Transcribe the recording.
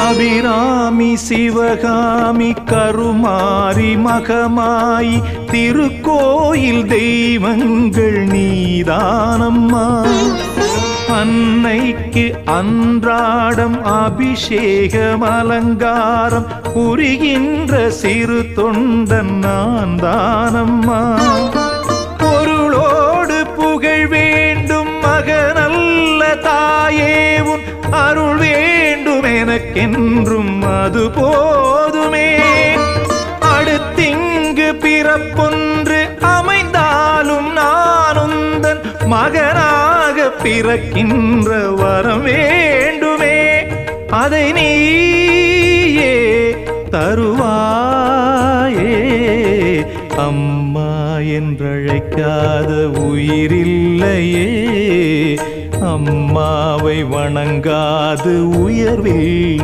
அபிராமி சிவகாமி கருமாரி மகமாயி திருக்கோயில் தெய்வங்கள் நீதானம்மா. அன்னைக்கு அன்றாடம் அபிஷேகம் அலங்காரம் புரிகின்ற சிறு தொண்டன் நான் தானம்மா. பொருளோடு புகழ் வேண்டும் மகனல்ல தாயே உன் அருள் வேண்டும் எனக்கென்றும் அது போதுமே. அடுத்திங்கு பிறப்பொன்று அமைந்தாலும் நான் உந்தன் மகனாக பிறக்கின்ற வரம் வேண்டுமே. அதை நீயே தருவாயே. அம்மா என்றழைக்காத உயிரில்லையே, அம்மாவை வணங்காது உயர்வில்லை.